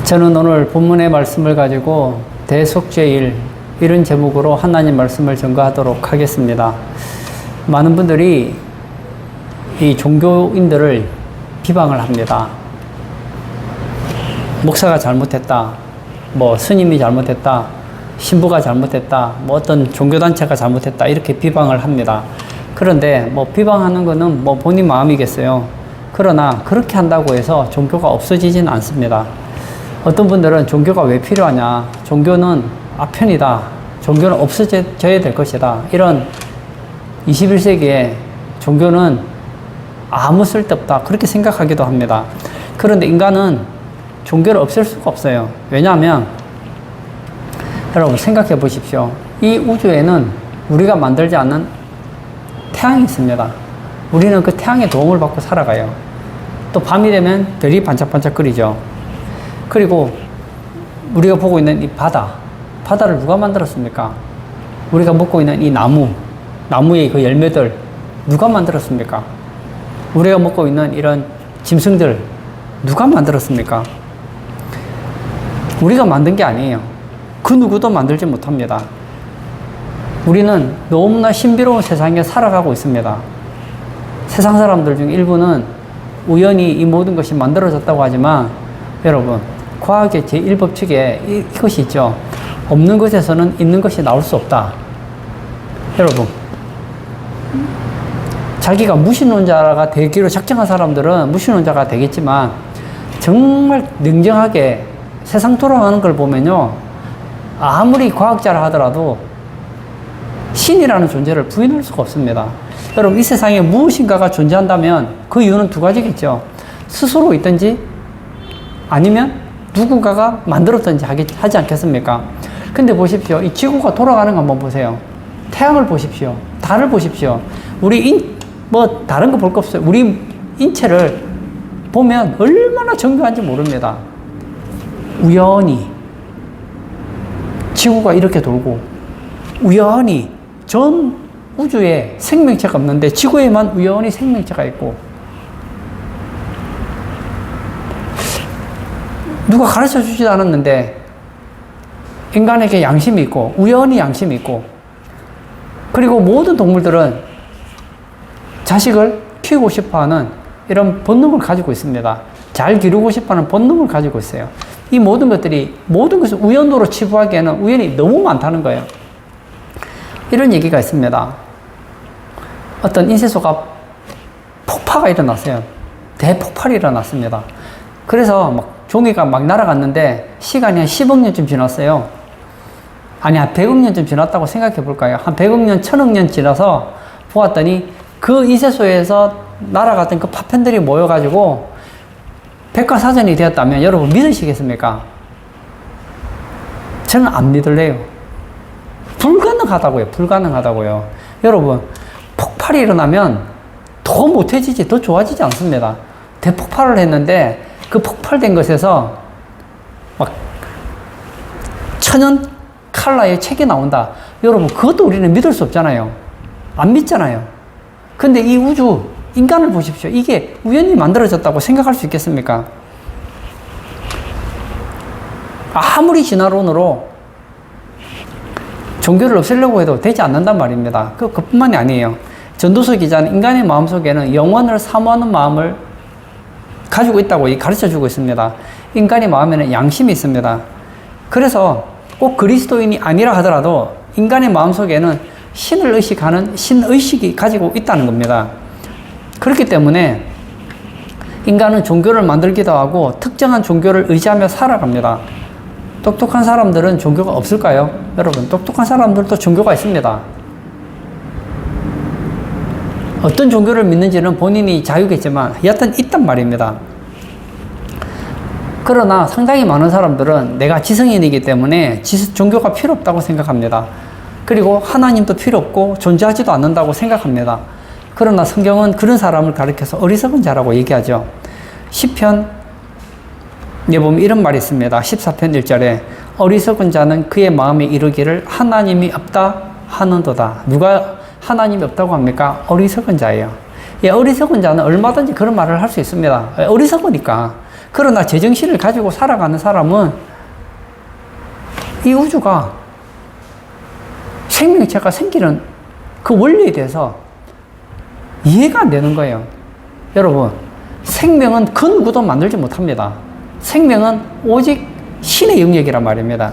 저는 오늘 본문의 말씀을 가지고 대속죄일 이런 제목으로 하나님 말씀을 전가하도록 하겠습니다. 많은 분들이 이 종교인들을 비방을 합니다. 목사가 잘못했다, 스님이 잘못했다, 신부가 잘못했다, 어떤 종교단체가 잘못했다, 이렇게 비방을 합니다. 그런데 비방하는 거는 본인 마음이겠어요. 그러나 그렇게 한다고 해서 종교가 없어지지는 않습니다. 어떤 분들은 종교가 왜 필요하냐, 종교는 아편이다, 종교는 없어져야 될 것이다, 이런 21세기에 종교는 아무 쓸데없다, 그렇게 생각하기도 합니다. 그런데 인간은 종교를 없앨 수가 없어요. 왜냐하면 여러분 생각해 보십시오. 이 우주에는 우리가 만들지 않는 태양이 있습니다. 우리는 그 태양의 도움을 받고 살아가요. 또 밤이 되면 별이 반짝반짝거리죠. 그리고 우리가 보고 있는 이 바다를 누가 만들었습니까? 우리가 먹고 있는 이 나무의 그 열매들 누가 만들었습니까? 우리가 먹고 있는 이런 짐승들 누가 만들었습니까? 우리가 만든 게 아니에요. 그 누구도 만들지 못합니다. 우리는 너무나 신비로운 세상에 살아가고 있습니다. 세상 사람들 중 일부는 우연히 이 모든 것이 만들어졌다고 하지만, 여러분, 과학의 제1법칙에 이것이 있죠. 없는 것에서는 있는 것이 나올 수 없다. 여러분, 자기가 무신론자가 되기로 작정한 사람들은 무신론자가 되겠지만, 정말 냉정하게 세상 돌아가는 걸 보면요, 아무리 과학자라 하더라도 신이라는 존재를 부인할 수가 없습니다. 여러분, 이 세상에 무엇인가가 존재한다면 그 이유는 두 가지겠죠. 스스로 있든지 아니면 누군가가 만들었든지 하지 않겠습니까? 근데 보십시오. 이 지구가 돌아가는 거 한번 보세요. 태양을 보십시오. 달을 보십시오. 우리 다른 거 볼 거 없어요. 우리 인체를 보면 얼마나 정교한지 모릅니다. 우연히 지구가 이렇게 돌고, 우연히 전 우주에 생명체가 없는데 지구에만 우연히 생명체가 있고, 누가 가르쳐 주지도 않았는데 인간에게 양심이 있고, 우연히 양심이 있고, 그리고 모든 동물들은 자식을 키우고 싶어하는 이런 본능을 가지고 있습니다. 잘 기르고 싶어하는 본능을 가지고 있어요. 이 모든 것을 우연으로 치부하기에는 우연이 너무 많다는 거예요. 이런 얘기가 있습니다. 어떤 인쇄소가 폭파가 일어났어요. 대폭발이 일어났습니다. 그래서 종이가 날아갔는데 시간이 한 10억 년쯤 지났어요. 아니, 한 100억 년쯤 지났다고 생각해 볼까요? 한 100억 년, 1000억 년 지나서 보았더니 그 인쇄소에서 날아갔던 그 파편들이 모여가지고 백과사전이 되었다면 여러분 믿으시겠습니까? 저는 안 믿을래요. 불가능하다고요. 여러분, 폭발이 일어나면 더 못해지지, 더 좋아지지 않습니다. 대폭발을 했는데 그 폭발된 것에서 천연 칼라의 책이 나온다. 여러분, 그것도 우리는 믿을 수 없잖아요. 안 믿잖아요. 근데 이 우주, 인간을 보십시오. 이게 우연히 만들어졌다고 생각할 수 있겠습니까? 아무리 진화론으로 종교를 없애려고 해도 되지 않는단 말입니다. 그뿐만이 아니에요. 전도서 기자는 인간의 마음속에는 영원을 사모하는 마음을 가지고 있다고 가르쳐 주고 있습니다. 인간의 마음에는 양심이 있습니다. 그래서 꼭 그리스도인이 아니라 하더라도 인간의 마음속에는 신을 의식하는 신의식이 가지고 있다는 겁니다. 그렇기 때문에 인간은 종교를 만들기도 하고 특정한 종교를 의지하며 살아갑니다. 똑똑한 사람들은 종교가 없을까요? 여러분, 똑똑한 사람들도 종교가 있습니다. 어떤 종교를 믿는지는 본인이 자유겠지만 여하튼 있단 말입니다. 그러나 상당히 많은 사람들은 내가 지성인이기 때문에 종교가 필요 없다고 생각합니다. 그리고 하나님도 필요 없고 존재하지도 않는다고 생각합니다. 그러나 성경은 그런 사람을 가리켜서 어리석은 자라고 얘기하죠. 시편에 보면 이런 말이 있습니다. 14편 1절에 어리석은 자는 그의 마음에 이르기를 하나님이 없다 하는도다. 누가 하나님이 없다고 합니까? 어리석은 자예요. 어리석은 자는 얼마든지 그런 말을 할 수 있습니다. 어리석으니까. 그러나 제정신을 가지고 살아가는 사람은 이 우주가 생명체가 생기는 그 원리에 대해서 이해가 안 되는 거예요. 여러분, 생명은 그 누구도 만들지 못합니다. 생명은 오직 신의 영역이란 말입니다.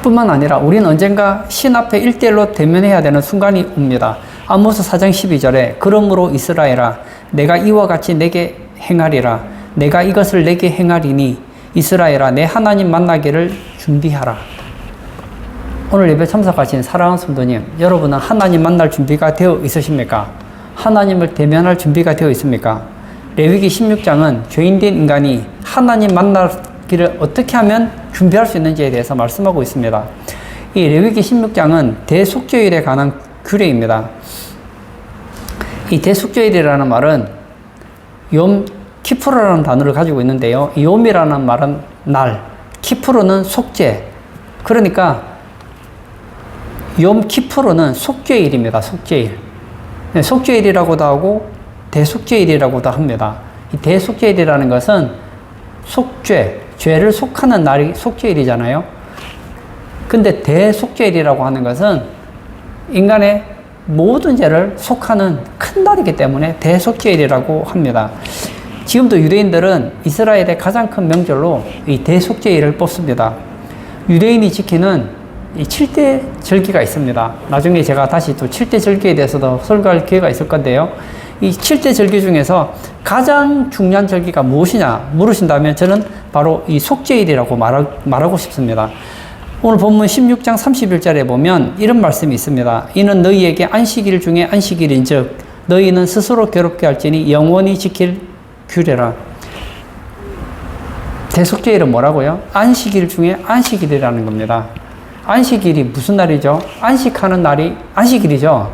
뿐만 아니라 우리는 언젠가 신 앞에 1대1로 대면해야 되는 순간이 옵니다. 아모스 4장 12절에 그러므로 이스라엘아 내가 이와 같이 내게 행하리라. 내가 이것을 내게 행하리니 이스라엘아 내 하나님 만나기를 준비하라. 오늘 예배 참석하신 사랑하는 성도님, 여러분은 하나님 만날 준비가 되어 있으십니까? 하나님을 대면할 준비가 되어 있습니까? 레위기 16장은 죄인된 인간이 하나님 만나기를 어떻게 하면 준비할 수 있는지에 대해서 말씀하고 있습니다. 이 레위기 16장은 대속죄일에 관한 규례입니다. 이 대속죄일이라는 말은 욤 키푸르라는 단어를 가지고 있는데요. 욤이라는 말은 날, 키푸르는 속죄. 그러니까 욤 키푸르는 속죄일입니다. 속죄일. 네, 속죄일이라고도 하고 대속죄일이라고도 합니다. 이 대속죄일이라는 것은 속죄, 죄를 속하는 날이 속죄일이잖아요. 근데 대속죄일이라고 하는 것은 인간의 모든 죄를 속하는 큰 날이기 때문에 대속죄일이라고 합니다. 지금도 유대인들은 이스라엘의 가장 큰 명절로 이 대속죄일을 뽑습니다. 유대인이 지키는 이 7대 절기가 있습니다. 나중에 제가 다시 또 7대 절기에 대해서도 설교할 기회가 있을 건데요. 이 7대 절기 중에서 가장 중요한 절기가 무엇이냐 물으신다면 저는 바로 이 속죄일이라고 말하고 싶습니다. 오늘 본문 16장 31절에 보면 이런 말씀이 있습니다. 이는 너희에게 안식일 중에 안식일인 즉 너희는 스스로 괴롭게 할지니 영원히 지킬 규례라. 대속죄일은 뭐라고요? 안식일 중에 안식일이라는 겁니다. 안식일이 무슨 날이죠? 안식하는 날이 안식일이죠.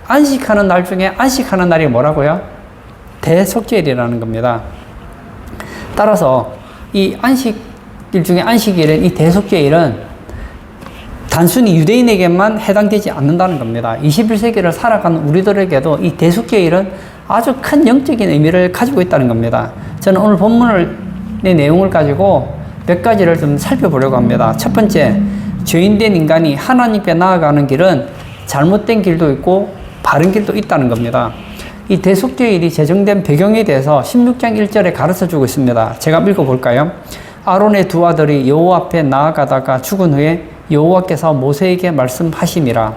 안식하는 날 중에 안식하는 날이 뭐라고요? 대속죄일이라는 겁니다. 따라서 이 안식일 중에 안식일은 이 대속죄일은 단순히 유대인에게만 해당되지 않는다는 겁니다. 21세기를 살아가는 우리들에게도 이 대속죄일은 아주 큰 영적인 의미를 가지고 있다는 겁니다. 저는 오늘 본문의 내용을 가지고 몇 가지를 좀 살펴보려고 합니다. 첫 번째, 죄인된 인간이 하나님께 나아가는 길은 잘못된 길도 있고 바른 길도 있다는 겁니다. 이 대속죄일이 제정된 배경에 대해서 16장 1절에 가르쳐 주고 있습니다. 제가 읽어볼까요? 아론의 두 아들이 여호와 앞에 나아가다가 죽은 후에 여호와께서 모세에게 말씀하심이라.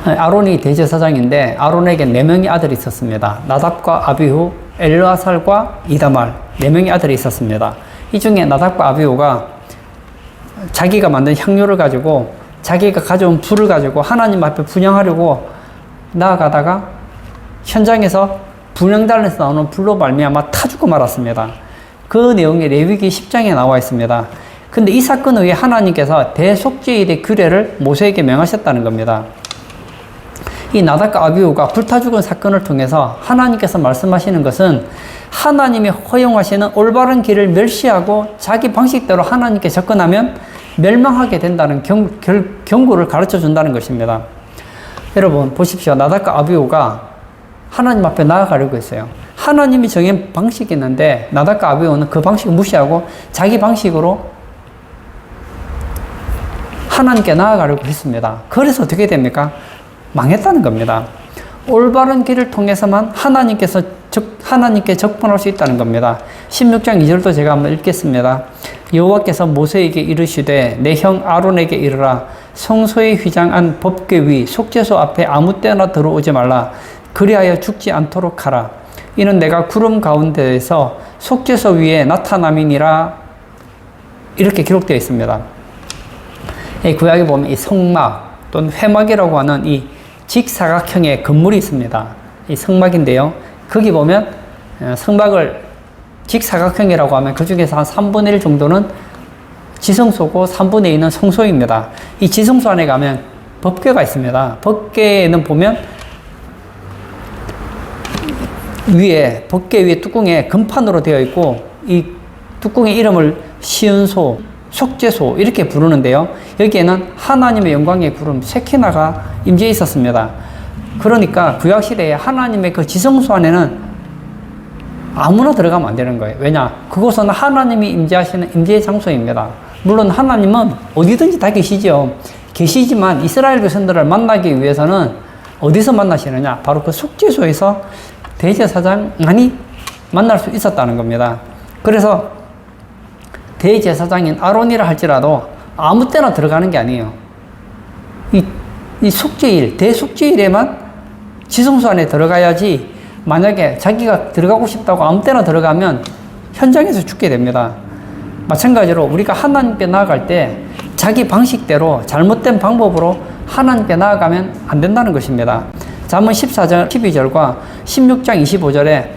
아론이 대제사장인데 아론에게 4명의 아들이 있었습니다. 나답과 아비후, 엘르아살과 이다말 4명의 아들이 있었습니다. 이 중에 나답과 아비후가 자기가 만든 향료를 가지고 자기가 가져온 불을 가지고 하나님 앞에 분향하려고 나아가다가 현장에서 분향단에서 나오는 불로 말미암아 타 죽고 말았습니다. 그 내용이 레위기 10장에 나와 있습니다. 근데 이 사건 후에 하나님께서 대속죄일의 규례를 모세에게 명하셨다는 겁니다. 이 나답과 아비후가 불타 죽은 사건을 통해서 하나님께서 말씀하시는 것은 하나님이 허용하시는 올바른 길을 멸시하고 자기 방식대로 하나님께 접근하면 멸망하게 된다는 경고를 가르쳐 준다는 것입니다. 여러분 보십시오. 나답과 아비후가 하나님 앞에 나아가려고 했어요. 하나님이 정한 방식이 있는데 나답과 아비후는 그 방식을 무시하고 자기 방식으로 하나님께 나아가려고 했습니다. 그래서 어떻게 됩니까? 망했다는 겁니다. 올바른 길을 통해서만 하나님께 접근할 수 있다는 겁니다. 16장 2절도 제가 한번 읽겠습니다. 여호와께서 모세에게 이르시되 내 형 아론에게 이르라. 성소에 휘장한 법궤 위 속죄소 앞에 아무 때나 들어오지 말라. 그리하여 죽지 않도록 하라. 이는 내가 구름 가운데에서 속죄소 위에 나타남이니라. 이렇게 기록되어 있습니다. 이 구약에 보면 이 성막 또는 회막이라고 하는 이 직사각형의 건물이 있습니다. 이 성막인데요. 거기 보면 성막을 직사각형이라고 하면 그 중에서 한 3분의 1 정도는 지성소고 3분의 2는 성소입니다. 이 지성소 안에 가면 법궤가 있습니다. 법궤에는 보면 위에 법궤 위에 뚜껑에 금판으로 되어 있고 이 뚜껑의 이름을 시은소, 속죄소 이렇게 부르는데요. 여기에는 하나님의 영광의 구름 세키나가 임재해 있었습니다. 그러니까 구약시대에 하나님의 그 지성소 안에는 아무나 들어가면 안 되는 거예요. 왜냐? 그곳은 하나님이 임재하시는 임재의 장소입니다. 물론 하나님은 어디든지 다 계시죠. 계시지만 이스라엘 백성들을 만나기 위해서는 어디서 만나시느냐? 바로 그 속죄소에서 대제사장만이 만날 수 있었다는 겁니다. 그래서 대제사장인 아론이라 할지라도 아무 때나 들어가는 게 아니에요. 이 속죄일, 대속죄일에만 지성소 안에 들어가야지, 만약에 자기가 들어가고 싶다고 아무 때나 들어가면 현장에서 죽게 됩니다. 마찬가지로 우리가 하나님께 나아갈 때 자기 방식대로 잘못된 방법으로 하나님께 나아가면 안 된다는 것입니다. 잠언 14절 12절과 16장 25절에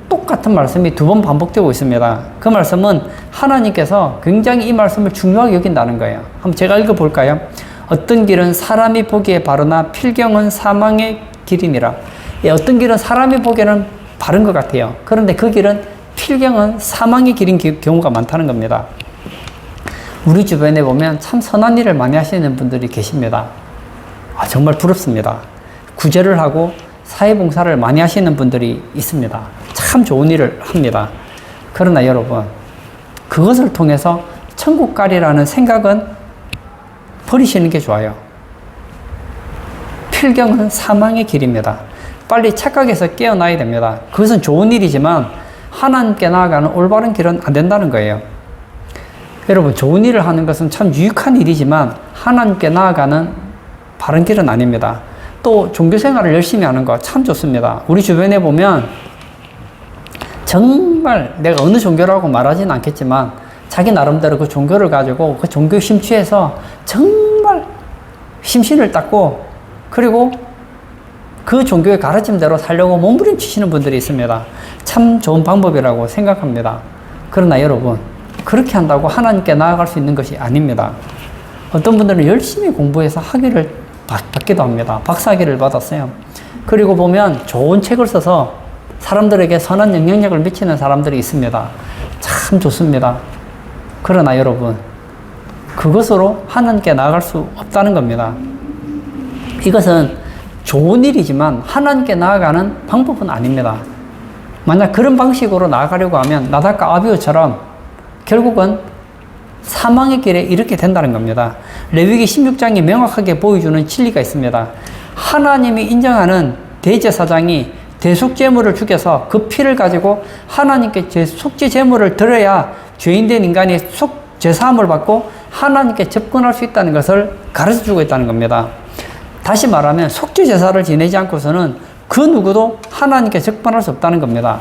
똑같은 말씀이 두 번 반복되고 있습니다. 그 말씀은 하나님께서 굉장히 이 말씀을 중요하게 여긴다는 거예요. 한번 제가 읽어볼까요? 어떤 길은 사람이 보기에 바르나 필경은 사망의 길이니라. 예, 어떤 길은 사람이 보기에는 바른 것 같아요. 그런데 그 길은 필경은 사망의 길인 경우가 많다는 겁니다. 우리 주변에 보면 참 선한 일을 많이 하시는 분들이 계십니다. 정말 부럽습니다. 구제를 하고 사회봉사를 많이 하시는 분들이 있습니다. 참 좋은 일을 합니다. 그러나 여러분, 그것을 통해서 천국 가리라는 생각은 버리시는 게 좋아요. 필경은 사망의 길입니다. 빨리 착각해서 깨어나야 됩니다. 그것은 좋은 일이지만 하나님께 나아가는 올바른 길은 안 된다는 거예요. 여러분, 좋은 일을 하는 것은 참 유익한 일이지만 하나님께 나아가는 바른 길은 아닙니다. 또 종교생활을 열심히 하는 거 참 좋습니다. 우리 주변에 보면 정말 내가 어느 종교라고 말하지는 않겠지만 자기 나름대로 그 종교를 가지고 그 종교에 심취해서 정말 심신을 닦고 그리고 그 종교의 가르침대로 살려고 몸부림치시는 분들이 있습니다. 참 좋은 방법이라고 생각합니다. 그러나 여러분, 그렇게 한다고 하나님께 나아갈 수 있는 것이 아닙니다. 어떤 분들은 열심히 공부해서 학위를 받기도 합니다. 박사학위를 받았어요. 그리고 보면 좋은 책을 써서 사람들에게 선한 영향력을 미치는 사람들이 있습니다. 참 좋습니다. 그러나 여러분, 그것으로 하나님께 나아갈 수 없다는 겁니다. 이것은 좋은 일이지만 하나님께 나아가는 방법은 아닙니다. 만약 그런 방식으로 나아가려고 하면 나답과 아비후처럼 결국은 사망의 길에 이렇게 된다는 겁니다. 레위기 16장이 명확하게 보여주는 진리가 있습니다. 하나님이 인정하는 대제사장이 대속제물을 죽여서 그 피를 가지고 하나님께 속죄제물을 드려야 죄인된 인간이 죄사함을 받고 하나님께 접근할 수 있다는 것을 가르쳐주고 있다는 겁니다. 다시 말하면 속죄제사를 지내지 않고서는 그 누구도 하나님께 접근할 수 없다는 겁니다.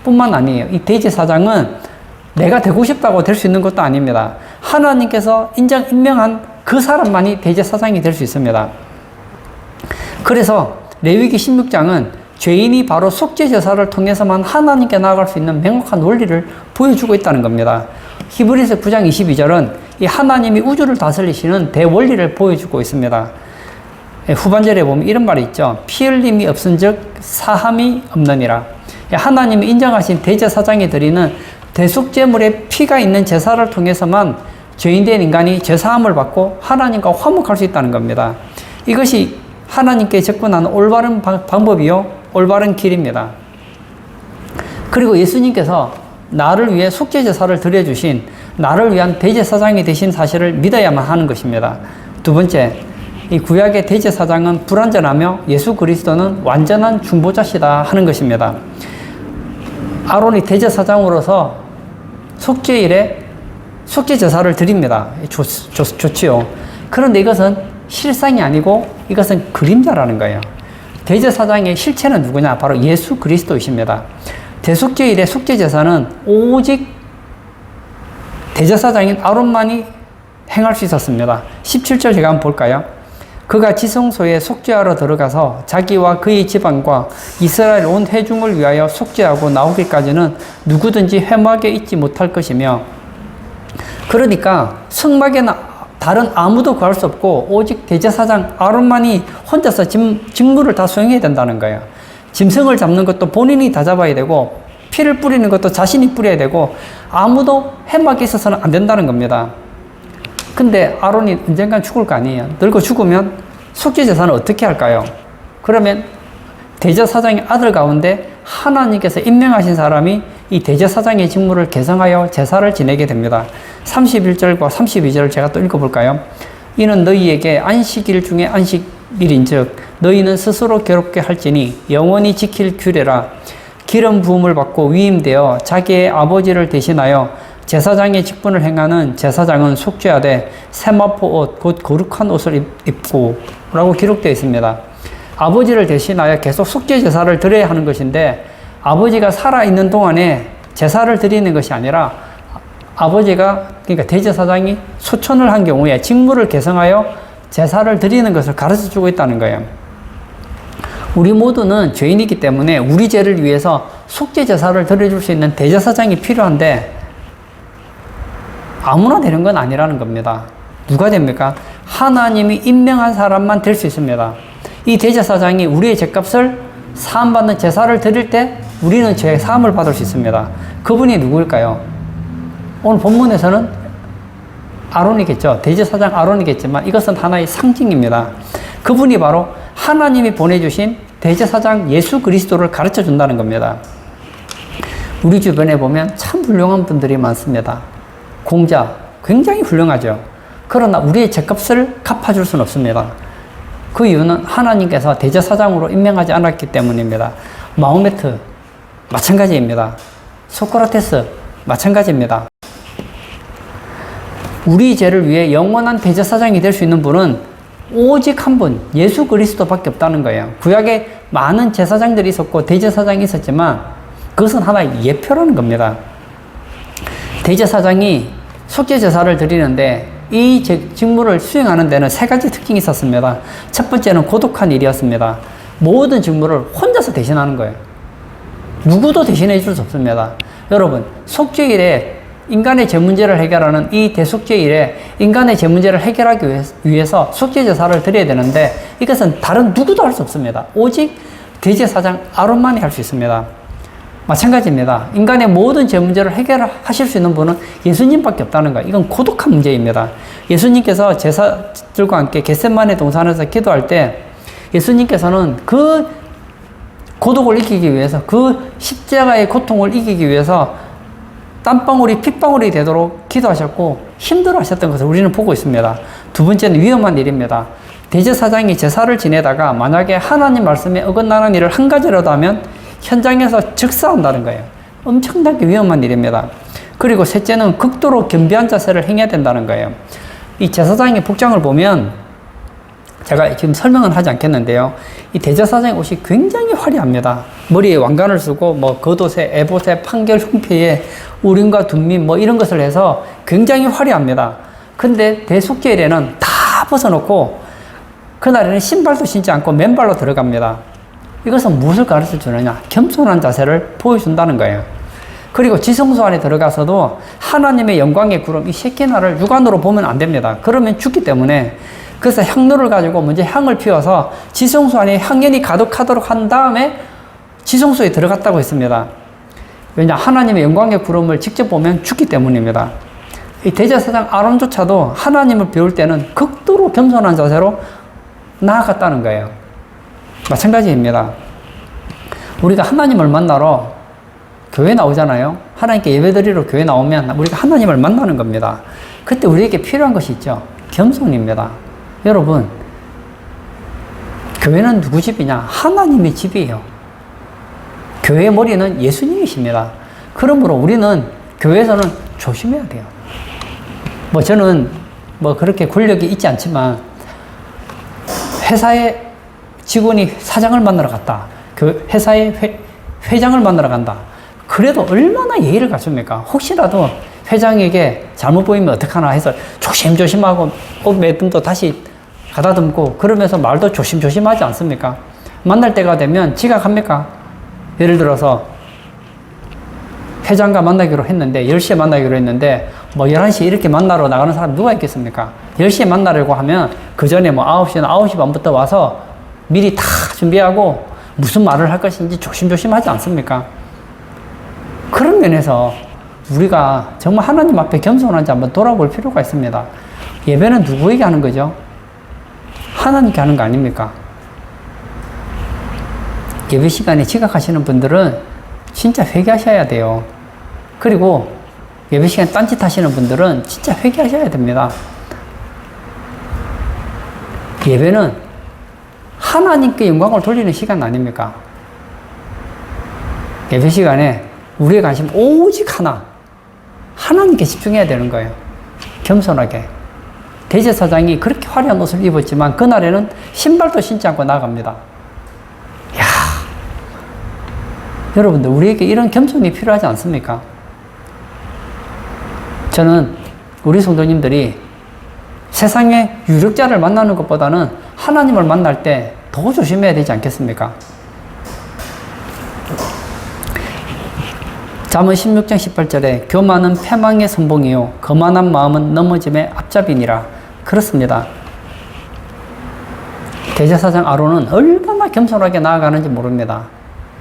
뿐만 아니에요. 이 대제사장은 내가 되고 싶다고 될 수 있는 것도 아닙니다. 하나님께서 임명한 그 사람만이 대제사장이 될 수 있습니다. 그래서 레위기 16장은 죄인이 바로 속죄제사를 통해서만 하나님께 나아갈 수 있는 명확한 원리를 보여주고 있다는 겁니다. 히브리서 9장 22절은 이 하나님이 우주를 다스리시는 대원리를 보여주고 있습니다. 후반절에 보면 이런 말이 있죠. 피 흘림이 없은즉 사함이 없느니라. 하나님이 인정하신 대제사장이 드리는 대속제물에 피가 있는 제사를 통해서만 죄인된 인간이 죄사함을 받고 하나님과 화목할 수 있다는 겁니다. 이것이 하나님께 접근하는 올바른 방법이요, 올바른 길입니다. 그리고 예수님께서 나를 위해 속죄제사를 드려주신 나를 위한 대제사장이 되신 사실을 믿어야만 하는 것입니다. 두 번째, 이 구약의 대제사장은 불완전하며 예수 그리스도는 완전한 중보자시다 하는 것입니다. 아론이 대제사장으로서 속죄일에 속죄제사를 드립니다. 좋지요. 그런데 이것은 실상이 아니고 이것은 그림자라는 거예요. 대제사장의 실체는 누구냐? 바로 예수 그리스도이십니다. 대속죄일의 속죄제사는 오직 대제사장인 아론만이 행할 수 있었습니다. 17절 제가 한번 볼까요? 그가 지성소에 속죄하러 들어가서 자기와 그의 집안과 이스라엘 온 회중을 위하여 속죄하고 나오기까지는 누구든지 회막에 있지 못할 것이며, 그러니까 성막에는 다른 아무도 구할 수 없고 오직 대제사장 아론만이 혼자서 직무를 다 수행해야 된다는 거예요. 짐승을 잡는 것도 본인이 다 잡아야 되고 피를 뿌리는 것도 자신이 뿌려야 되고 아무도 회막에 있어서는 안 된다는 겁니다. 근데 아론이 언젠간 죽을 거 아니에요. 늙어 죽으면 속죄제사는 어떻게 할까요? 그러면 대제사장의 아들 가운데 하나님께서 임명하신 사람이 이 대제사장의 직무를 개성하여 제사를 지내게 됩니다. 31절과 32절을 제가 또 읽어볼까요? 이는 너희에게 안식일 중에 안식일인즉 너희는 스스로 괴롭게 할지니 영원히 지킬 규례라. 기름 부음을 받고 위임되어 자기의 아버지를 대신하여 제사장의 직분을 행하는 제사장은 속죄하되 세마포 옷 곧 거룩한 옷을 입고 라고 기록되어 있습니다. 아버지를 대신하여 계속 속죄 제사를 드려야 하는 것인데 아버지가 살아있는 동안에 제사를 드리는 것이 아니라 아버지가 그러니까 대제사장이 소천을 한 경우에 직무를 개성하여 제사를 드리는 것을 가르쳐 주고 있다는 거예요. 우리 모두는 죄인이기 때문에 우리 죄를 위해서 속죄 제사를 드려줄 수 있는 대제사장이 필요한데 아무나 되는 건 아니라는 겁니다. 누가 됩니까? 하나님이 임명한 사람만 될 수 있습니다. 이 대제사장이 우리의 죄값을 사함받는 제사를 드릴 때 우리는 죄 사함을 받을 수 있습니다. 그분이 누구일까요? 오늘 본문에서는 아론이겠죠. 대제사장 아론이겠지만 이것은 하나의 상징입니다. 그분이 바로 하나님이 보내주신 대제사장 예수 그리스도를 가르쳐 준다는 겁니다. 우리 주변에 보면 참 훌륭한 분들이 많습니다. 공자, 굉장히 훌륭하죠. 그러나 우리의 죄값을 갚아줄 수는 없습니다. 그 이유는 하나님께서 대제사장으로 임명하지 않았기 때문입니다. 마호메트, 마찬가지입니다. 소크라테스, 마찬가지입니다. 우리 죄를 위해 영원한 대제사장이 될 수 있는 분은 오직 한 분, 예수 그리스도밖에 없다는 거예요. 구약에 많은 제사장들이 있었고 대제사장이 있었지만 그것은 하나의 예표라는 겁니다. 대제사장이 속죄 제사를 드리는데 이 직무를 수행하는 데는 세 가지 특징이 있었습니다. 첫 번째는 고독한 일이었습니다. 모든 직무를 혼자서 대신하는 거예요. 누구도 대신해 줄 수 없습니다. 여러분, 속죄일에 인간의 죄 문제를 해결하는 이 대속죄일에 인간의 죄 문제를 해결하기 위해서 속죄 제사를 드려야 되는데 이것은 다른 누구도 할 수 없습니다. 오직 대제사장 아론만이 할 수 있습니다. 마찬가지입니다. 인간의 모든 죄 문제를 해결하실 수 있는 분은 예수님밖에 없다는 거예요. 이건 고독한 문제입니다. 예수님께서 제사들과 함께 겟세마네 동산에서 기도할 때 예수님께서는 그 고독을 이기기 위해서 그 십자가의 고통을 이기기 위해서 땀방울이 핏방울이 되도록 기도하셨고 힘들어 하셨던 것을 우리는 보고 있습니다. 두 번째는 위험한 일입니다. 대제사장이 제사를 지내다가 만약에 하나님 말씀에 어긋나는 일을 한 가지라도 하면 현장에서 즉사한다는 거예요. 엄청나게 위험한 일입니다. 그리고 셋째는 극도로 겸비한 자세를 행해야 된다는 거예요. 이 제사장의 복장을 보면 제가 지금 설명은 하지 않겠는데요. 이 대제사장의 옷이 굉장히 화려합니다. 머리에 왕관을 쓰고 뭐 겉옷에 에봇에 판결 흉패에 우림과 둔민 뭐 이런 것을 해서 굉장히 화려합니다. 근데 대속죄일에는 다 벗어놓고 그날에는 신발도 신지 않고 맨발로 들어갑니다. 이것은 무엇을 가르쳐 주느냐? 겸손한 자세를 보여준다는 거예요. 그리고 지성소 안에 들어가서도 하나님의 영광의 구름, 이 셰키나를 육안으로 보면 안 됩니다. 그러면 죽기 때문에 그래서 향로를 가지고 먼저 향을 피워서 지성소 안에 향연이 가득하도록 한 다음에 지성소에 들어갔다고 했습니다. 왜냐? 하나님의 영광의 구름을 직접 보면 죽기 때문입니다. 이 대제사장 아론조차도 하나님을 배울 때는 극도로 겸손한 자세로 나아갔다는 거예요. 마찬가지입니다. 우리가 하나님을 만나러 교회 나오잖아요. 하나님께 예배드리러 교회 나오면 우리가 하나님을 만나는 겁니다. 그때 우리에게 필요한 것이 있죠. 겸손입니다. 여러분, 교회는 누구 집이냐? 하나님의 집이에요. 교회의 머리는 예수님이십니다. 그러므로 우리는 교회에서는 조심해야 돼요. 저는 그렇게 권력이 있지 않지만 회사에 직원이 사장을 만나러 갔다. 그 회사의 회장을 만나러 간다. 그래도 얼마나 예의를 갖춥니까? 혹시라도 회장에게 잘못 보이면 어떡하나 해서 조심조심하고 옷 매듭도 다시 가다듬고 그러면서 말도 조심조심하지 않습니까? 만날 때가 되면 지각합니까? 예를 들어서 회장과 만나기로 했는데 10시에 만나기로 했는데 11시에 이렇게 만나러 나가는 사람 누가 있겠습니까? 10시에 만나려고 하면 그 전에 9시나 9시 반부터 와서 미리 다 준비하고 무슨 말을 할 것인지 조심조심하지 않습니까? 그런 면에서 우리가 정말 하나님 앞에 겸손한지 한번 돌아볼 필요가 있습니다. 예배는 누구에게 하는 거죠? 하나님께 하는 거 아닙니까? 예배 시간에 지각하시는 분들은 진짜 회개하셔야 돼요. 그리고 예배 시간에 딴짓 하시는 분들은 진짜 회개하셔야 됩니다. 예배는 하나님께 영광을 돌리는 시간 아닙니까? 예배 시간에 우리의 관심 오직 하나님께 집중해야 되는 거예요. 겸손하게. 대제사장이 그렇게 화려한 옷을 입었지만 그날에는 신발도 신지 않고 나갑니다. 이야, 여러분들 우리에게 이런 겸손이 필요하지 않습니까? 저는 우리 성도님들이 세상의 유력자를 만나는 것보다는 하나님을 만날 때 더 조심해야 되지 않겠습니까? 잠언 16장 18절에 교만은 패망의 선봉이요 거만한 마음은 넘어짐의 앞잡이니라. 그렇습니다. 대제사장 아론은 얼마나 겸손하게 나아가는지 모릅니다.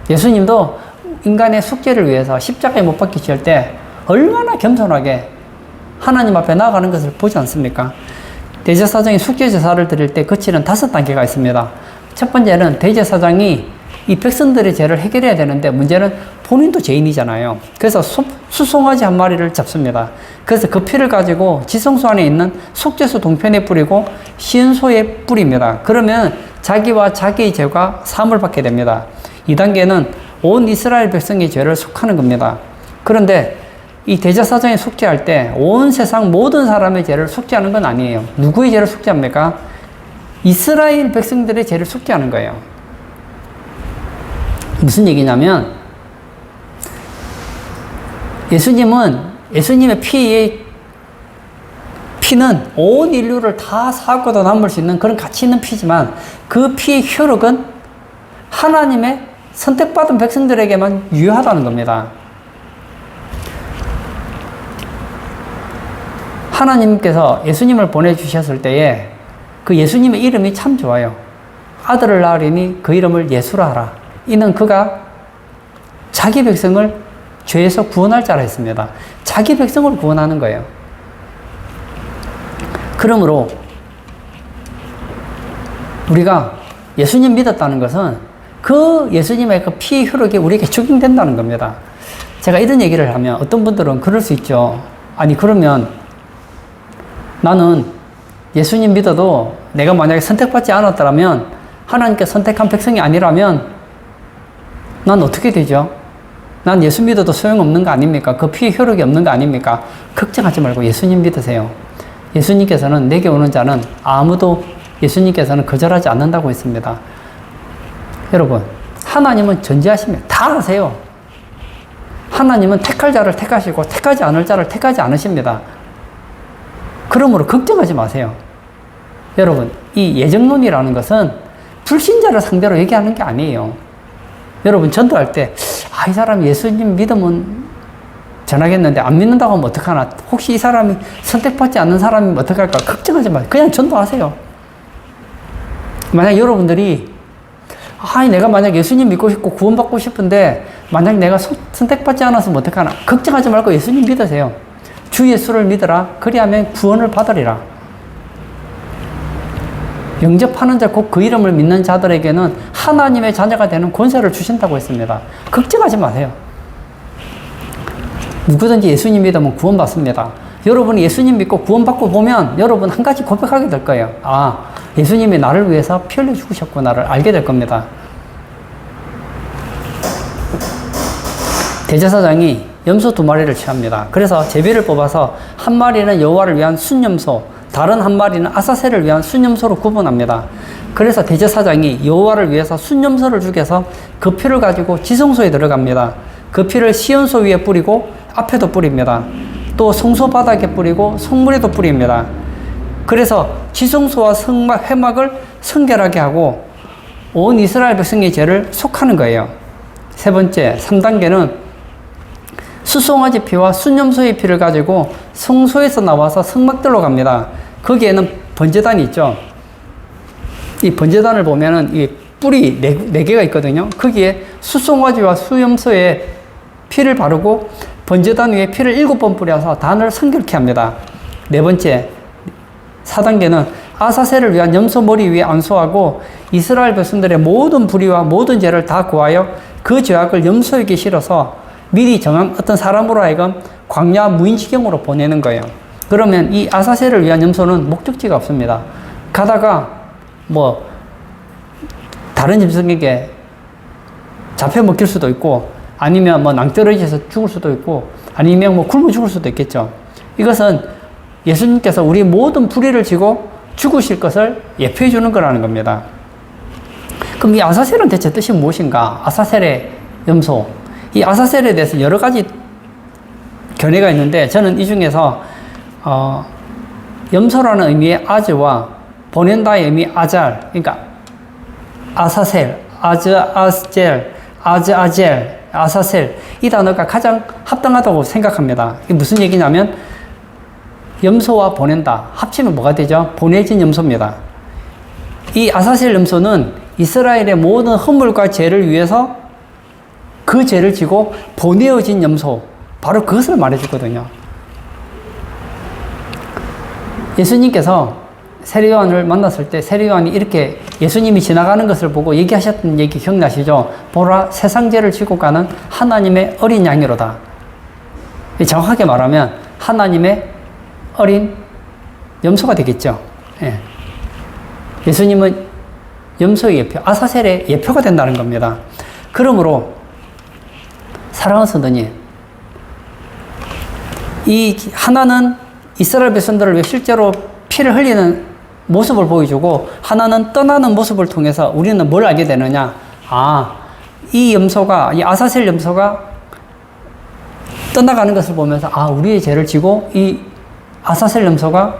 예수님도 인간의 숙제를 위해서 십자가에 못 박히실 때 얼마나 겸손하게 하나님 앞에 나아가는 것을 보지 않습니까? 대제사장이 숙제제사를 드릴 때 거치는 5단계가 있습니다. 첫 번째는 대제사장이 이 백성들의 죄를 해결해야 되는데 문제는 본인도 죄인이잖아요. 그래서 수송아지 한 마리를 잡습니다. 그래서 그 피를 가지고 지성소 안에 있는 속죄소 동편에 뿌리고 시은소에 뿌립니다. 그러면 자기와 자기의 죄가 사함을 받게 됩니다. 2단계는 온 이스라엘 백성의 죄를 속하는 겁니다. 그런데 이 대제사장이 속죄할 때 온 세상 모든 사람의 죄를 속죄하는 건 아니에요. 누구의 죄를 속죄합니까? 이스라엘 백성들의 죄를 속죄하는 거예요. 무슨 얘기냐면 예수님의 피는 온 인류를 다 사고도 남을 수 있는 그런 가치 있는 피지만 그 피의 효력은 하나님의 선택받은 백성들에게만 유효하다는 겁니다. 하나님께서 예수님을 보내주셨을 때에 그 예수님의 이름이 참 좋아요. 아들을 낳으리니 그 이름을 예수라 하라. 이는 그가 자기 백성을 죄에서 구원할 자라 했습니다. 자기 백성을 구원하는 거예요. 그러므로 우리가 예수님 믿었다는 것은 그 예수님의 그 피의 효력이 우리에게 적용된다는 겁니다. 제가 이런 얘기를 하면 어떤 분들은 그럴 수 있죠. 아니 그러면 나는 예수님 믿어도 내가 만약에 선택받지 않았더라면 하나님께 선택한 백성이 아니라면 난 어떻게 되죠? 난 예수 믿어도 소용없는 거 아닙니까? 그 피의 효력이 없는 거 아닙니까? 걱정하지 말고 예수님 믿으세요. 예수님께서는 내게 오는 자는 아무도 예수님께서는 거절하지 않는다고 했습니다. 여러분, 하나님은 전지하십니다. 다 아세요. 하나님은 택할 자를 택하시고 택하지 않을 자를 택하지 않으십니다. 그러므로 걱정하지 마세요. 여러분, 이 예정론이라는 것은 불신자를 상대로 얘기하는 게 아니에요. 여러분, 전도할 때, 이 사람이 예수님 믿으면 전하겠는데 안 믿는다고 하면 어떡하나? 혹시 이 사람이 선택받지 않는 사람이면 어떡할까? 걱정하지 마세요. 그냥 전도하세요. 만약 여러분들이, 내가 만약 예수님 믿고 싶고 구원받고 싶은데, 만약 내가 선택받지 않았으면 어떡하나? 걱정하지 말고 예수님 믿으세요. 주 예수를 믿으라. 그리하면 구원을 받으리라. 영접하는 자, 곧 그 이름을 믿는 자들에게는 하나님의 자녀가 되는 권세를 주신다고 했습니다. 걱정하지 마세요. 누구든지 예수님 믿으면 구원받습니다. 여러분이 예수님 믿고 구원받고 보면 여러분 한 가지 고백하게 될 거예요. 예수님이 나를 위해서 피 흘려 죽으셨구나를 알게 될 겁니다. 대제사장이 염소 2마리를 취합니다. 그래서 제비를 뽑아서 한 마리는 여호와를 위한 순염소, 다른 한 마리는 아사셀을 위한 순염소로 구분합니다. 그래서 대제사장이 여호와를 위해서 순염소를 죽여서 그 피를 가지고 지성소에 들어갑니다. 그 피를 시온소 위에 뿌리고 앞에도 뿌립니다. 또 성소 바닥에 뿌리고 성문에도 뿌립니다. 그래서 지성소와 회막을 성결하게 하고 온 이스라엘 백성의 죄를 속하는 거예요. 세 번째, 3단계는 수송아지 피와 순염소의 피를 가지고 성소에서 나와서 성막들로 갑니다. 거기에는 번제단이 있죠. 이 번제단을 보면은 이 뿔이 4개가 있거든요. 거기에 수송아지와 수염소에 피를 바르고 번제단 위에 피를 7번 뿌려서 단을 성결케 합니다. 네 번째, 4단계는 아사셀을 위한 염소 머리 위에 안수하고 이스라엘 백성들의 모든 불의와 모든 죄를 다 구하여 그 죄악을 염소에게 실어서 미리 정한 어떤 사람으로 하여금 광야 무인지경으로 보내는 거예요. 그러면 이 아사셀을 위한 염소는 목적지가 없습니다. 가다가 뭐 다른 짐승에게 잡혀 먹힐 수도 있고, 아니면 뭐 낭떠러지에서 죽을 수도 있고, 아니면 뭐 굶어 죽을 수도 있겠죠. 이것은 예수님께서 우리 모든 불의를 지고 죽으실 것을 예표해 주는 거라는 겁니다. 그럼 이 아사셀은 대체 뜻이 무엇인가? 아사셀의 염소. 이 아사셀에 대해서 여러 가지 견해가 있는데, 저는 이 중에서 염소라는 의미의 아즈와 보낸다의 의미 아잘, 그러니까 아사셀, 아즈아젤, 아사셀, 이 단어가 가장 합당하다고 생각합니다. 이게 무슨 얘기냐면 염소와 보낸다 합치면 뭐가 되죠? 보내진 염소입니다. 이 아사셀 염소는 이스라엘의 모든 허물과 죄를 위해서 그 죄를 지고 보내어진 염소, 바로 그것을 말해주거든요. 예수님께서 세례요한을 만났을 때 세례요한이 이렇게 예수님이 지나가는 것을 보고 얘기하셨던 얘기 기억나시죠? 보라, 세상 죄를 지고 가는 하나님의 어린 양이로다. 정확하게 말하면 하나님의 어린 염소가 되겠죠. 예. 예수님은 염소의 예표, 아사셀의 예표가 된다는 겁니다. 그러므로 사랑하는 성도님, 이 하나는 이스라엘 백성들을 위해 실제로 피를 흘리는 모습을 보여주고, 하나는 떠나는 모습을 통해서 우리는 뭘 알게 되느냐? 이 염소가, 이 아사셀 염소가 떠나가는 것을 보면서, 우리의 죄를 지고 이 아사셀 염소가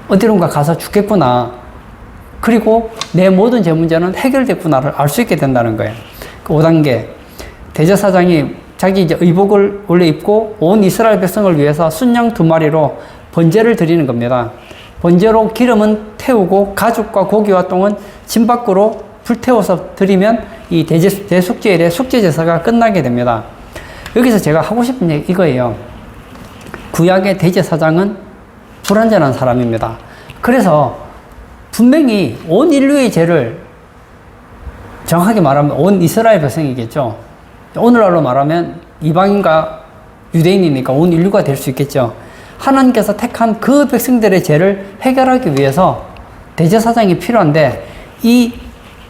어디론가 가서 죽겠구나. 그리고 내 모든 죄 문제는 해결됐구나를 알 수 있게 된다는 거예요. 그 5단계. 대제사장이 자기 이제 의복을 원래 입고 온 이스라엘 백성을 위해서 순양 2마리로 번제를 드리는 겁니다. 번제로 기름은 태우고 가죽과 고기와 똥은 진 밖으로 불태워서 드리면 이 대속죄일의 속죄제사가 끝나게 됩니다. 여기서 제가 하고 싶은 얘기 이거예요. 구약의 대제사장은 불완전한 사람입니다. 그래서 분명히 온 인류의 죄를, 정확하게 말하면 온 이스라엘 백성이겠죠. 오늘날로 말하면 이방인과 유대인이니까 온 인류가 될 수 있겠죠. 하나님께서 택한 그 백성들의 죄를 해결하기 위해서 대제사장이 필요한데, 이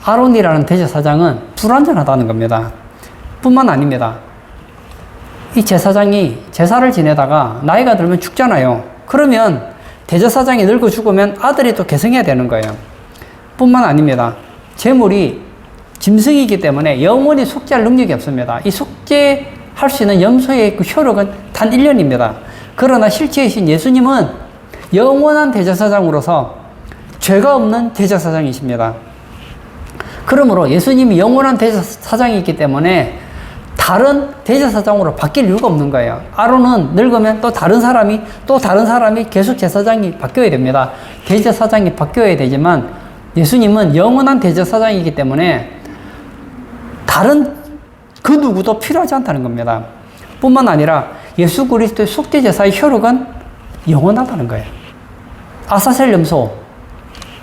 아론이라는 대제사장은 불완전하다는 겁니다. 뿐만 아닙니다. 이 제사장이 제사를 지내다가 나이가 들면 죽잖아요. 그러면 대제사장이 늙어 죽으면 아들이 또 계승해야 되는 거예요. 뿐만 아닙니다. 제물이 짐승이기 때문에 영원히 속죄할 능력이 없습니다. 이 속죄할 수 있는 염소의 그 효력은 단 1년입니다. 그러나 실체이신 예수님은 영원한 대제사장으로서 죄가 없는 대제사장이십니다. 그러므로 예수님이 영원한 대제사장이기 때문에 다른 대제사장으로 바뀔 이유가 없는 거예요. 아론은 늙으면 또 다른 사람이 계속 제사장이 바뀌어야 됩니다. 대제사장이 바뀌어야 되지만 예수님은 영원한 대제사장이기 때문에 다른 그 누구도 필요하지 않다는 겁니다. 뿐만 아니라 예수 그리스도의 속죄제사의 효력은 영원하다는 거예요. 아사셀 염소,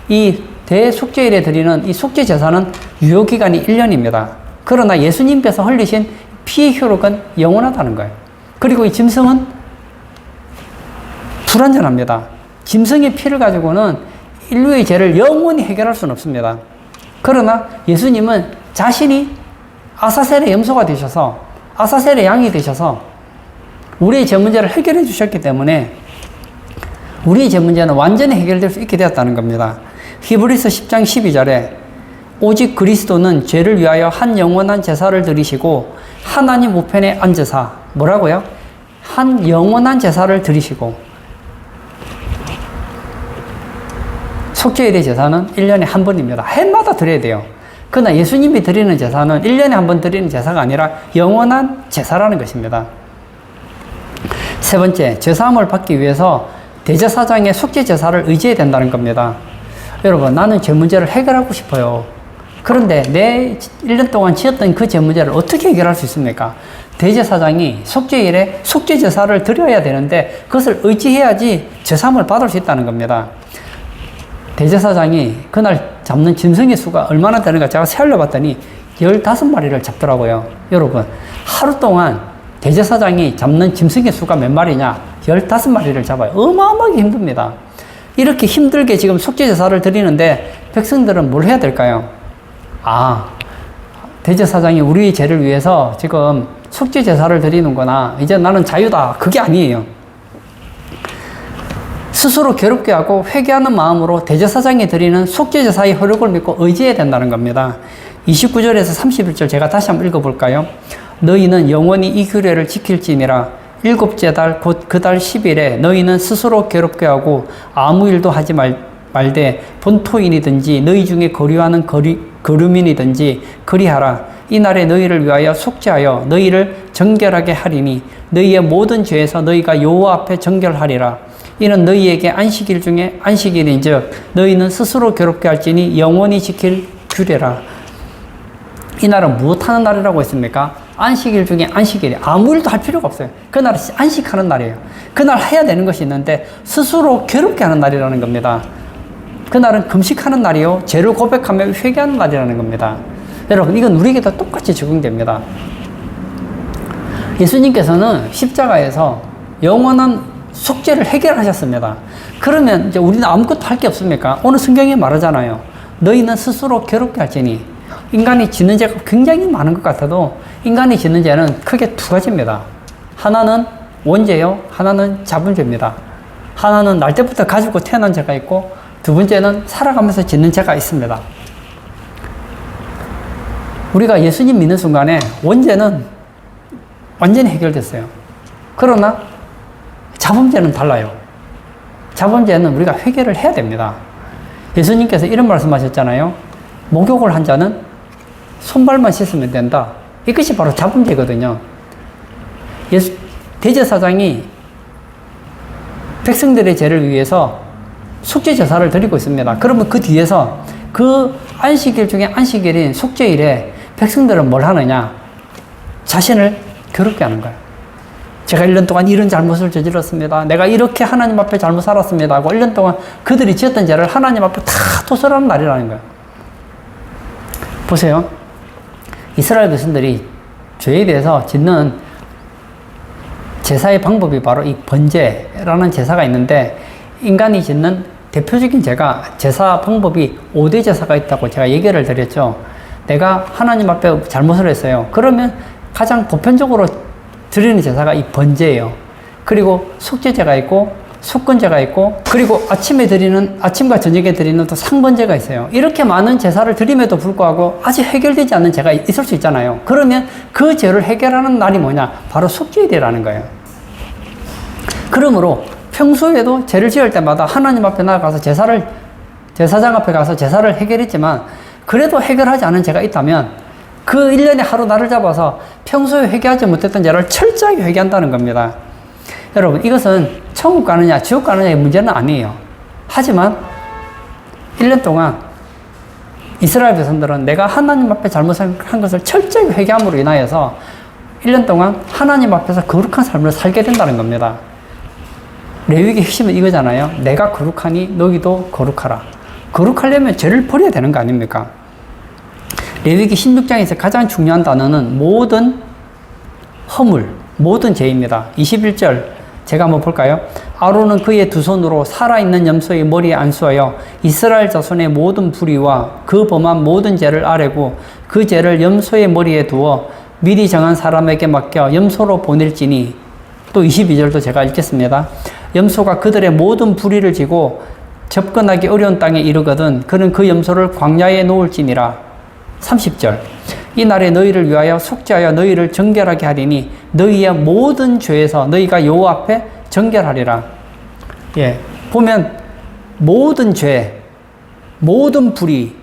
이 대속죄일에 드리는 이 속죄제사는 유효기간이 1년입니다. 그러나 예수님께서 흘리신 피의 효력은 영원하다는 거예요. 그리고 이 짐승은 불완전합니다. 짐승의 피를 가지고는 인류의 죄를 영원히 해결할 수는 없습니다. 그러나 예수님은 자신이 아사셀의 염소가 되셔서, 아사셀의 양이 되셔서 우리의 죄 문제를 해결해 주셨기 때문에 우리의 죄 문제는 완전히 해결될 수 있게 되었다는 겁니다. 히브리서 10장 12절에 오직 그리스도는 죄를 위하여 한 영원한 제사를 드리시고 하나님 우편에 앉으사, 뭐라고요? 한 영원한 제사를 드리시고, 속죄일의 제사는 1년에 한 번입니다. 해마다 드려야 돼요. 그러나 예수님이 드리는 제사는 1년에 한 번 드리는 제사가 아니라 영원한 제사라는 것입니다. 세 번째, 죄사함을 받기 위해서 대제사장의 속죄제사를 의지해야 된다는 겁니다. 여러분, 나는 죄 문제를 해결하고 싶어요. 그런데 내 1년 동안 지었던 그 죄 문제를 어떻게 해결할 수 있습니까? 대제사장이 속죄일에 속죄제사를 드려야 되는데 그것을 의지해야지 죄사함을 받을 수 있다는 겁니다. 대제사장이 그날 잡는 짐승의 수가 얼마나 되는가 제가 세알려 봤더니 15마리를 잡더라고요. 여러분, 하루 동안 대제사장이 잡는 짐승의 수가 몇 마리냐? 15마리를 잡아요. 어마어마하게 힘듭니다. 이렇게 힘들게 지금 속죄제사를 드리는데 백성들은 뭘 해야 될까요? 대제사장이 우리 죄를 위해서 지금 속죄제사를 드리는구나. 이제 나는 자유다. 그게 아니에요. 스스로 괴롭게 하고 회개하는 마음으로 대제사장이 드리는 속죄제사의 효력을 믿고 의지해야 된다는 겁니다. 29절에서 31절 제가 다시 한번 읽어볼까요? 너희는 영원히 이 규례를 지킬지니라. 일곱째 달 곧 그 달 10일에 너희는 스스로 괴롭게 하고 아무 일도 하지 말되 본토인이든지 너희 중에 거류하는 거류민이든지 그리하라. 이날에 너희를 위하여 속죄하여 너희를 정결하게 하리니 너희의 모든 죄에서 너희가 여호와 앞에 정결하리라. 이는 너희에게 안식일 중에 안식일인즉 너희는 스스로 괴롭게 할지니 영원히 지킬 규례라. 이날은 무엇하는 날이라고 했습니까? 안식일 중에 안식일이 아무 일도 할 필요가 없어요. 그날은 안식하는 날이에요. 그날 해야 되는 것이 있는데 스스로 괴롭게 하는 날이라는 겁니다. 그날은 금식하는 날이요 죄를 고백하며 회개하는 날이라는 겁니다. 여러분, 이건 우리에게도 똑같이 적용됩니다. 예수님께서는 십자가에서 영원한 속죄를 해결하셨습니다. 그러면 이제 우리는 아무것도 할 게 없습니까? 오늘 성경에 말하잖아요. 너희는 스스로 괴롭게 할지니. 인간이 짓는 죄가 굉장히 많은 것 같아도 인간이 짓는 죄는 크게 두 가지입니다. 하나는 원죄요, 하나는 자본죄입니다. 하나는 날 때부터 가지고 태어난 죄가 있고 두 번째는 살아가면서 짓는 죄가 있습니다. 우리가 예수님 믿는 순간에 원죄는 완전히 해결됐어요. 그러나 자범죄는 달라요. 자범죄는 우리가 회개를 해야 됩니다. 예수님께서 이런 말씀하셨잖아요. 목욕을 한 자는 손발만 씻으면 된다. 이것이 바로 자범죄거든요. 대제사장이 백성들의 죄를 위해서 속죄제사를 드리고 있습니다. 그러면 그 뒤에서 그 안식일 중에 안식일인 속죄일에 백성들은 뭘 하느냐? 자신을 괴롭게 하는 거예요. 제가 1년 동안 이런 잘못을 저질렀습니다. 내가 이렇게 하나님 앞에 잘못 살았습니다 하고 1년 동안 그들이 지었던 죄를 하나님 앞에 다 토설하는 날이라는 거예요. 보세요. 이스라엘 백성들이 죄에 대해서 짓는 제사의 방법이 바로 이 번제라는 제사가 있는데 인간이 짓는 대표적인 제사 방법이 5대 제사가 있다고 제가 얘기를 드렸죠. 내가 하나님 앞에 잘못을 했어요. 그러면 가장 보편적으로 드리는 제사가 이 번제예요. 그리고 속죄제가 있고 속건제가 있고 그리고 아침과 저녁에 드리는 또 상번제가 있어요. 이렇게 많은 제사를 드림에도 불구하고 아직 해결되지 않는 죄가 있을 수 있잖아요. 그러면 그 죄를 해결하는 날이 뭐냐? 바로 속죄일이라는 거예요. 그러므로 평소에도 죄를 지을 때마다 하나님 앞에 나아가서 제사장 앞에 가서 제사를 해결했지만 그래도 해결하지 않은 죄가 있다면 그 1년에 하루 날을 잡아서 평소에 회개하지 못했던 죄를 철저하게 회개한다는 겁니다. 여러분, 이것은 천국 가느냐 지옥 가느냐의 문제는 아니에요. 하지만 1년 동안 이스라엘 백성들은 내가 하나님 앞에 잘못한 것을 철저히 회개함으로 인하여서 1년 동안 하나님 앞에서 거룩한 삶을 살게 된다는 겁니다. 레위기의 핵심은 이거잖아요. 내가 거룩하니 너희도 거룩하라. 거룩하려면 죄를 버려야 되는 거 아닙니까? 레위기 16장에서 가장 중요한 단어는 모든 허물, 모든 죄입니다. 21절 제가 한번 볼까요? 아론은 그의 두 손으로 살아있는 염소의 머리에 안수하여 이스라엘 자손의 모든 불의와 그 범한 모든 죄를 아뢰고 그 죄를 염소의 머리에 두어 미리 정한 사람에게 맡겨 염소로 보낼지니. 또 22절도 제가 읽겠습니다. 염소가 그들의 모든 불의를 지고 접근하기 어려운 땅에 이르거든 그는 그 염소를 광야에 놓을지니라. 30절 이 날에 너희를 위하여 속죄하여 너희를 정결하게 하리니 너희의 모든 죄에서 너희가 여호와 앞에 정결하리라. 예, 보면 모든 죄, 모든 불의,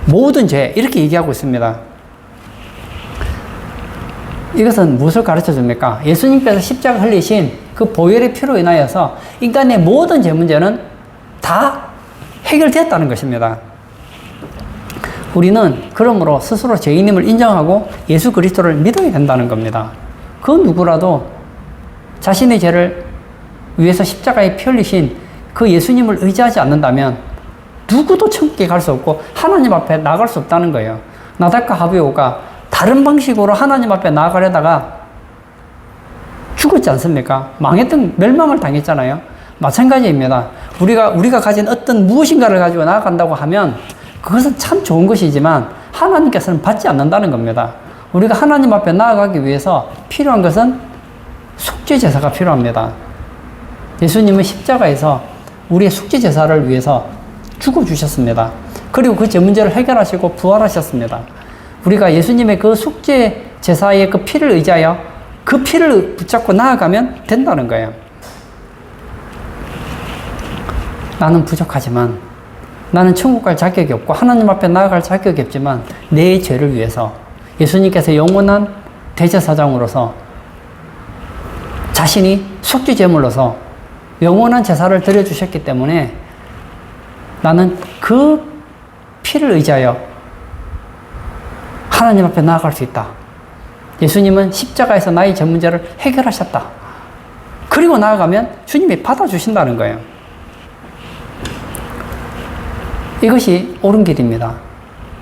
모든 죄 이렇게 얘기하고 있습니다. 이것은 무엇을 가르쳐 줍니까? 예수님께서 십자가 흘리신 그 보혈의 피로 인하여서 인간의 모든 죄 문제는 다 해결되었다는 것입니다. 우리는 그러므로 스스로 죄인임을 인정하고 예수 그리스도를 믿어야 된다는 겁니다. 그 누구라도 자신의 죄를 위해서 십자가에 피 흘리신 그 예수님을 의지하지 않는다면 누구도 천국에 갈 수 없고 하나님 앞에 나아갈 수 없다는 거예요. 나답과 아비후가 다른 방식으로 하나님 앞에 나아가려다가 죽었지 않습니까? 멸망을 당했잖아요. 마찬가지입니다. 우리가 가진 어떤 무엇인가를 가지고 나아간다고 하면 그것은 참 좋은 것이지만 하나님께서는 받지 않는다는 겁니다. 우리가 하나님 앞에 나아가기 위해서 필요한 것은 속죄제사가 필요합니다. 예수님은 십자가에서 우리의 속죄제사를 위해서 죽어주셨습니다. 그리고 그 죄 문제를 해결하시고 부활하셨습니다. 우리가 예수님의 그 속죄제사의 그 피를 의지하여 그 피를 붙잡고 나아가면 된다는 거예요. 나는 부족하지만, 나는 천국 갈 자격이 없고 하나님 앞에 나아갈 자격이 없지만 내 죄를 위해서 예수님께서 영원한 대제사장으로서 자신이 속죄제물로서 영원한 제사를 드려주셨기 때문에 나는 그 피를 의지하여 하나님 앞에 나아갈 수 있다. 예수님은 십자가에서 나의 죄 문제를 해결하셨다. 그리고 나아가면 주님이 받아주신다는 거예요. 이것이 옳은 길입니다.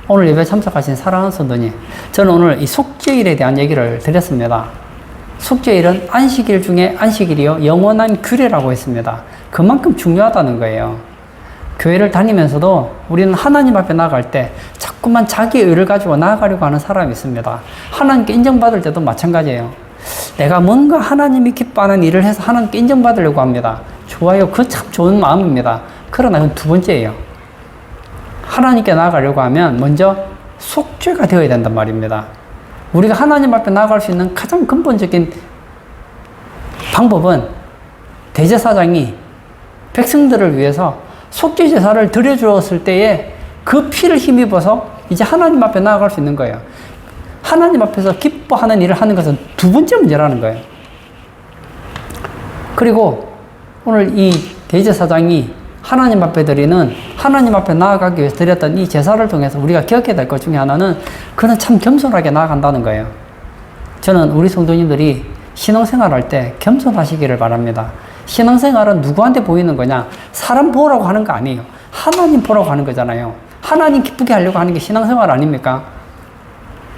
오늘 예배 참석하신 사랑하는 성도님, 저는 오늘 이 속죄일에 대한 얘기를 드렸습니다. 속죄일은 안식일 중에 안식일이요 영원한 규례라고 했습니다. 그만큼 중요하다는 거예요. 교회를 다니면서도 우리는 하나님 앞에 나아갈 때 자꾸만 자기의 의를 가지고 나아가려고 하는 사람이 있습니다. 하나님께 인정받을 때도 마찬가지예요. 내가 뭔가 하나님이 기뻐하는 일을 해서 하나님께 인정받으려고 합니다. 좋아요. 그거 참 좋은 마음입니다. 그러나 그건 두 번째예요. 하나님께 나아가려고 하면 먼저 속죄가 되어야 된단 말입니다. 우리가 하나님 앞에 나아갈 수 있는 가장 근본적인 방법은 대제사장이 백성들을 위해서 속죄제사를 드려주었을 때에 그 피를 힘입어서 이제 하나님 앞에 나아갈 수 있는 거예요. 하나님 앞에서 기뻐하는 일을 하는 것은 두 번째 문제라는 거예요. 그리고 오늘 이 대제사장이 하나님 앞에 드리는, 하나님 앞에 나아가기 위해서 드렸던 이 제사를 통해서 우리가 기억해야 될 것 중에 하나는 그는 참 겸손하게 나아간다는 거예요. 저는 우리 성도님들이 신앙생활 할 때 겸손하시기를 바랍니다. 신앙생활은 누구한테 보이는 거냐? 사람 보라고 하는 거 아니에요. 하나님 보라고 하는 거잖아요. 하나님 기쁘게 하려고 하는 게 신앙생활 아닙니까?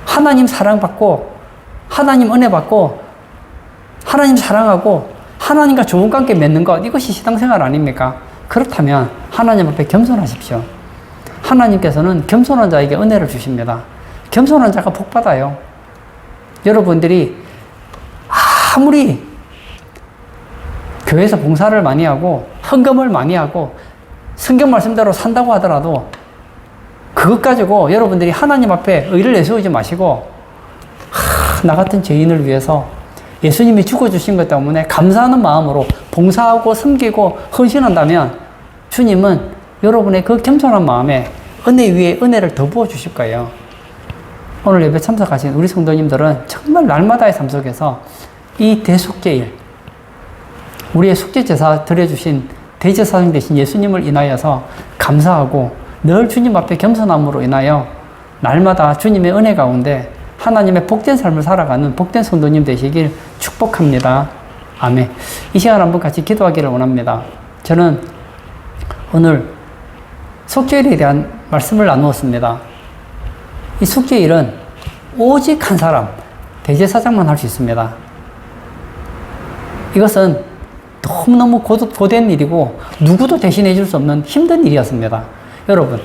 하나님 사랑받고, 하나님 은혜 받고, 하나님 사랑하고, 하나님과 좋은 관계 맺는 것, 이것이 신앙생활 아닙니까? 그렇다면 하나님 앞에 겸손하십시오. 하나님께서는 겸손한 자에게 은혜를 주십니다. 겸손한 자가 복 받아요. 여러분들이 아무리 교회에서 봉사를 많이 하고 헌금을 많이 하고 성경 말씀대로 산다고 하더라도 그것 가지고 여러분들이 하나님 앞에 의를 내세우지 마시고 나 같은 죄인을 위해서 예수님이 죽어주신 것 때문에 감사하는 마음으로 봉사하고 섬기고 헌신한다면 주님은 여러분의 그 겸손한 마음에 은혜 위에 은혜를 더 부어주실 거예요. 오늘 예배 참석하신 우리 성도님들은 정말 날마다의 삶 속에서 이 대속죄일, 우리의 속죄제사 드려주신 대제사장 되신 예수님을 인하여서 감사하고 늘 주님 앞에 겸손함으로 인하여 날마다 주님의 은혜 가운데 하나님의 복된 삶을 살아가는 복된 성도님 되시길 축복합니다. 아멘. 이 시간 한번 같이 기도하기를 원합니다. 저는 오늘 속죄일에 대한 말씀을 나누었습니다. 이 속죄일은 오직 한 사람, 대제사장만 할 수 있습니다. 이것은 너무너무 고된 일이고 누구도 대신해 줄 수 없는 힘든 일이었습니다. 여러분,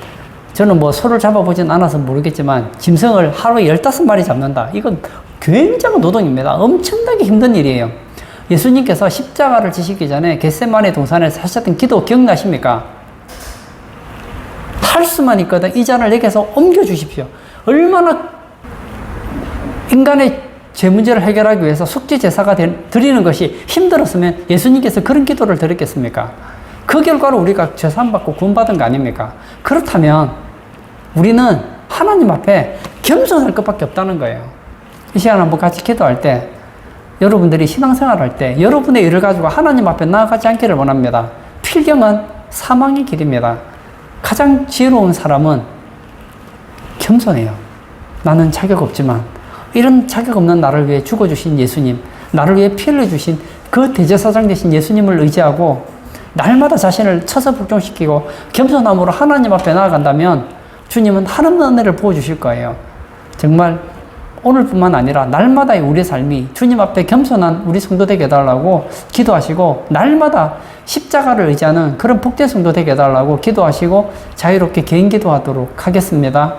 저는 뭐 소를 잡아보진 않아서 모르겠지만 짐승을 하루에 15마리 잡는다. 이건 굉장한 노동입니다. 엄청나게 힘든 일이에요. 예수님께서 십자가를 지시기 전에 겟세마네 동산에서 하셨던 기도 기억나십니까? 할 수만 있거든 이 잔을 내게서 옮겨주십시오. 얼마나 인간의 죄 문제를 해결하기 위해서 속죄제사가 드리는 것이 힘들었으면 예수님께서 그런 기도를 드렸겠습니까? 그 결과로 우리가 죄사함받고 구원받은 거 아닙니까? 그렇다면 우리는 하나님 앞에 겸손할 것밖에 없다는 거예요. 이 시간 한번 같이 기도할 때 여러분들이 신앙생활 할 때 여러분의 일을 가지고 하나님 앞에 나아가지 않기를 원합니다. 필경은 사망의 길입니다. 가장 지혜로운 사람은 겸손해요. 나는 자격 없지만 이런 자격 없는 나를 위해 죽어주신 예수님, 나를 위해 피 흘려주신 그 대제사장 되신 예수님을 의지하고 날마다 자신을 쳐서 복종시키고 겸손함으로 하나님 앞에 나아간다면 주님은 하나님 은혜를 부어주실 거예요. 정말 오늘뿐만 아니라 날마다의 우리의 삶이 주님 앞에 겸손한 우리 성도 되게 해달라고 기도하시고, 날마다 십자가를 의지하는 그런 복된 성도 되게 해달라고 기도하시고 자유롭게 개인 기도하도록 하겠습니다.